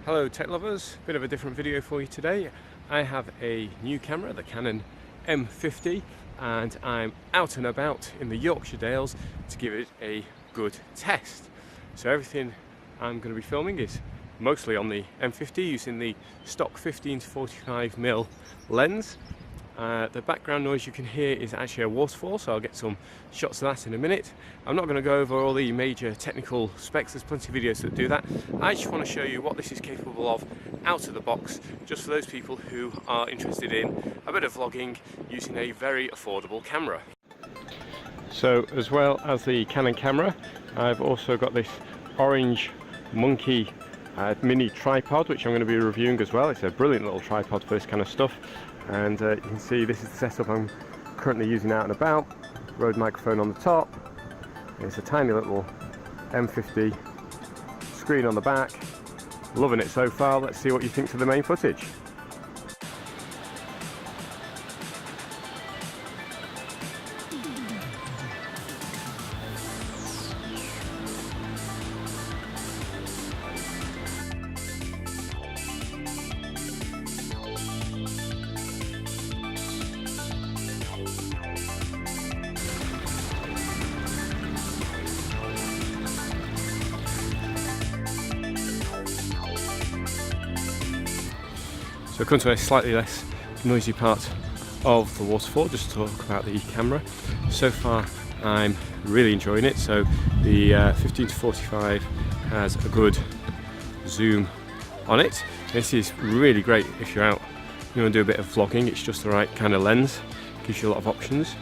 Hello tech lovers, bit of a different video for you today. I have a new camera, the Canon M50, and I'm out and about in the Yorkshire Dales to give it a good test. So everything I'm going to be filming is mostly on the M50 using the stock 15 to 45mm lens. The background noise you can hear is actually a waterfall, so I'll get some shots of that in a minute. I'm not going to go over all the major technical specs, there's plenty of videos that do that. I just want to show you what this is capable of out of the box, just for those people who are interested in a bit of vlogging using a very affordable camera. So as well as the Canon camera, I've also got this orange monkey mini tripod, which I'm going to be reviewing as well. It's a brilliant little tripod for this kind of stuff. And you can see this is the setup I'm currently using out and about. Rode microphone on the top. It's a tiny little M50 screen on the back. Loving it so far. Let's see what you think to the main footage. So I've come to a slightly less noisy part of the waterfall just to talk about the camera. So far I'm really enjoying it. So the 15 to 45 has a good zoom on it. This is really great if you're out, you want to do a bit of vlogging. It's just the right kind of lens, gives you a lot of options.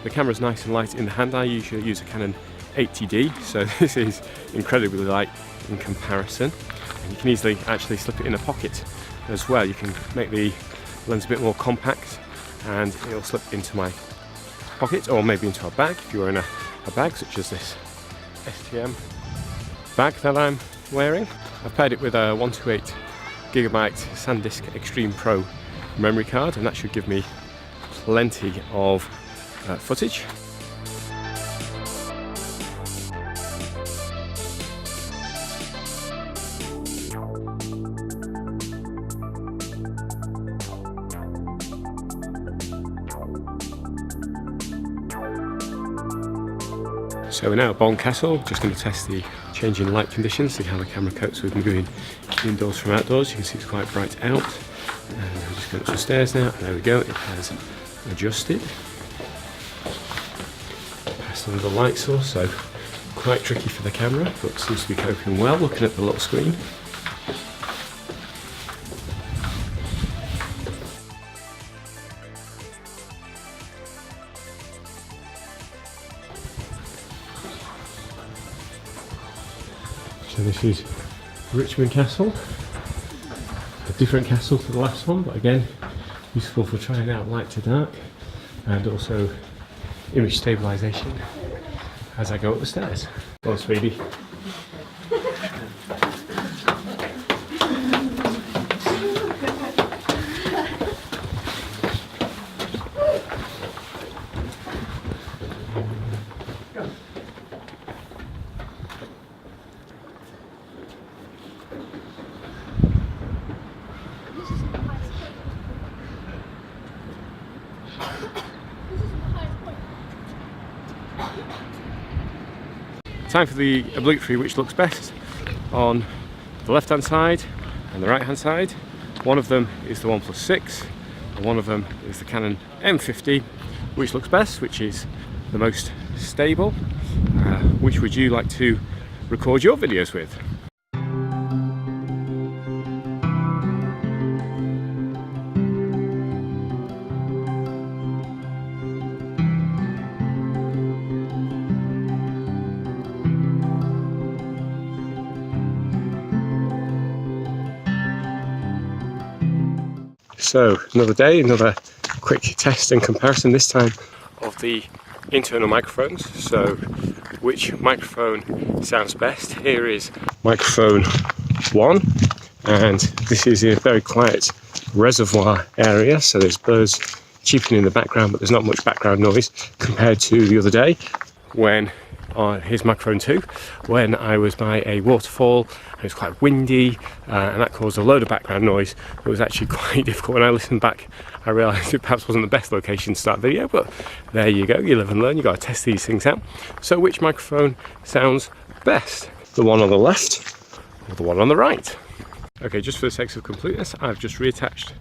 The camera's nice and light in the hand. I usually use a Canon 80D, so this is incredibly light in comparison. And you can easily actually slip it in a pocket as well. You can make the lens a bit more compact and it'll slip into my pocket, or maybe into a bag if you're in a bag such as this STM bag that I'm wearing. I've paired it with a 128GB SanDisk Extreme Pro memory card, and that should give me plenty of footage. So we're now at Castle, just going to test the changing light conditions, see how the camera copes with moving indoors from outdoors. You can see it's quite bright out. And I'm just going up the stairs now, and there we go, it has adjusted. Passed under the light source, so quite tricky for the camera, but seems to be coping well, looking at the little screen. So this is Richmond Castle, a different castle to the last one, but again useful for trying out light to dark and also image stabilisation as I go up the stairs. Go Speedy. Time for the obligatory which looks best on the left hand side and the right hand side. One of them is the OnePlus 6 and one of them is the Canon M50. Which looks best, which is the most stable. Which would you like to record your videos with? So another day, another quick test and comparison, this time of the internal microphones. So which microphone sounds best? Here is microphone 1, and this is in a very quiet reservoir area, so there's birds cheeping in the background, but there's not much background noise compared to the other day when on his microphone too when I was by a waterfall. It was quite windy and that caused a load of background noise. It was actually quite difficult. When I listened back, I realised it perhaps wasn't the best location to start a video, but there you go, you live and learn, you've got to test these things out. So which microphone sounds best? The one on the left or the one on the right? Okay, just for the sake of completeness, I've just reattached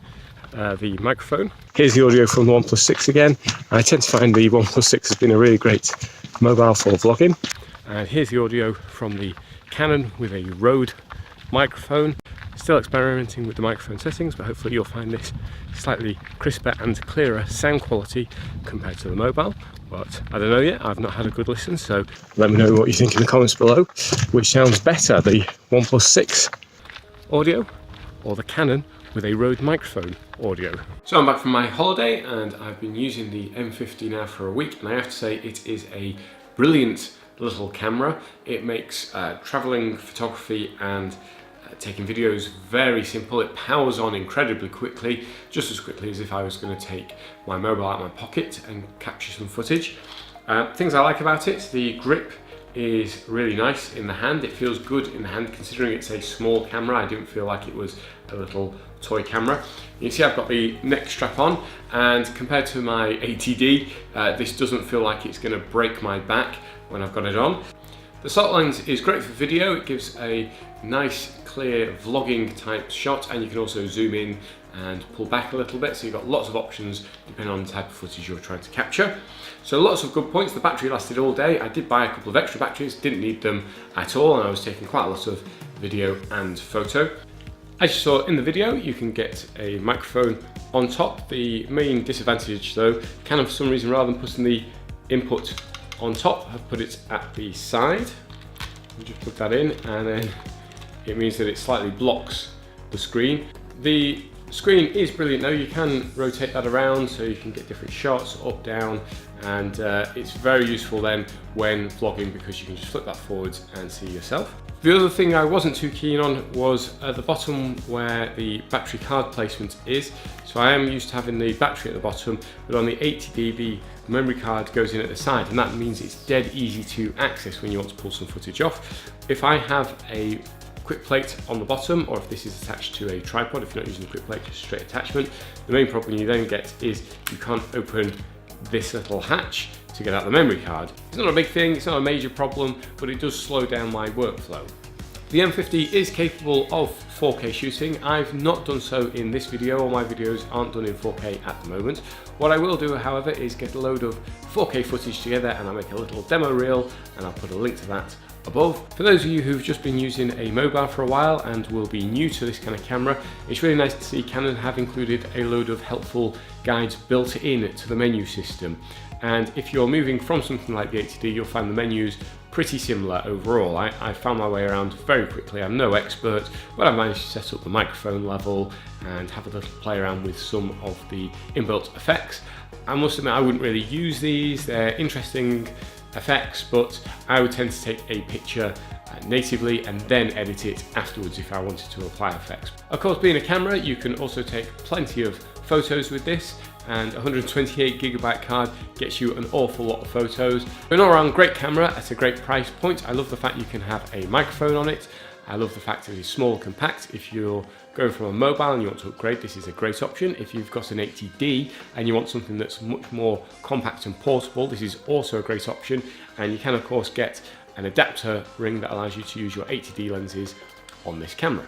the microphone. Here's the audio from the OnePlus 6 again. I tend to find the OnePlus 6 has been a really great mobile for vlogging. And here's the audio from the Canon with a Rode microphone. Still experimenting with the microphone settings, but hopefully you'll find this slightly crisper and clearer sound quality compared to the mobile. But I don't know yet, I've not had a good listen, so let me know what you think in the comments below. Which sounds better, the OnePlus 6 audio or the Canon with a Rode microphone audio? So I'm back from my holiday and I've been using the M50 now for a week, and I have to say it is a brilliant little camera. It makes traveling photography and taking videos very simple. It powers on incredibly quickly, just as quickly as if I was going to take my mobile out of my pocket and capture some footage. Things I like about it: the grip is really nice in the hand. It feels good in the hand considering it's a small camera. I didn't feel like it was a little toy camera. You can see I've got the neck strap on, and compared to my 80D, this doesn't feel like it's going to break my back when I've got it on. The slot lens is great for video. It gives a nice clear vlogging type shot, and you can also zoom in and pull back a little bit, so you've got lots of options depending on the type of footage you're trying to capture. So lots of good points. The battery lasted all day. I did buy a couple of extra batteries, didn't need them at all, and I was taking quite a lot of video and photo. As you saw in the video, you can get a microphone on top. The main disadvantage though, Canon for some reason, rather than putting the input on top, have put it at the side. You just put that in, and then it means that it slightly blocks the screen. The screen is brilliant though. You can rotate that around so you can get different shots, up, down, and it's very useful then when vlogging because you can just flip that forwards and see yourself. The other thing I wasn't too keen on was at the bottom where the battery card placement is. So I am used to having the battery at the bottom, but on the 80D the memory card goes in at the side, and that means it's dead easy to access when you want to pull some footage off. If I have a quick plate on the bottom, or if this is attached to a tripod, if you're not using a quick plate, just straight attachment, the main problem you then get is you can't open this little hatch to get out the memory card. It's not a big thing, it's not a major problem, but it does slow down my workflow. The M50 is capable of 4K shooting. I've not done so in this video. All my videos aren't done in 4K at the moment. What I will do, however, is get a load of 4K footage together and I'll make a little demo reel, and I'll put a link to that above. For those of you who've just been using a mobile for a while and will be new to this kind of camera, it's really nice to see Canon have included a load of helpful guides built in to the menu system. And if you're moving from something like the 80D, you'll find the menus pretty similar overall. I found my way around very quickly. I'm no expert, but I managed to set up the microphone level and have a little play around with some of the inbuilt effects. I must admit I wouldn't really use these. They're interesting effects, but I would tend to take a picture natively and then edit it afterwards if I wanted to apply effects. Of course, being a camera, you can also take plenty of photos with this, and 128GB card gets you an awful lot of photos. An all-around great camera at a great price point. I love the fact you can have a microphone on it. I love the fact that it's small and compact. If you're going from a mobile and you want to upgrade, this is a great option. If you've got an 80D and you want something that's much more compact and portable, this is also a great option. And you can of course get an adapter ring that allows you to use your 80D lenses on this camera.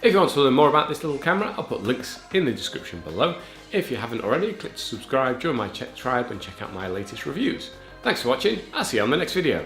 If you want to learn more about this little camera, I'll put links in the description below. If you haven't already, click to subscribe, join my tribe and check out my latest reviews. Thanks for watching, I'll see you on the next video.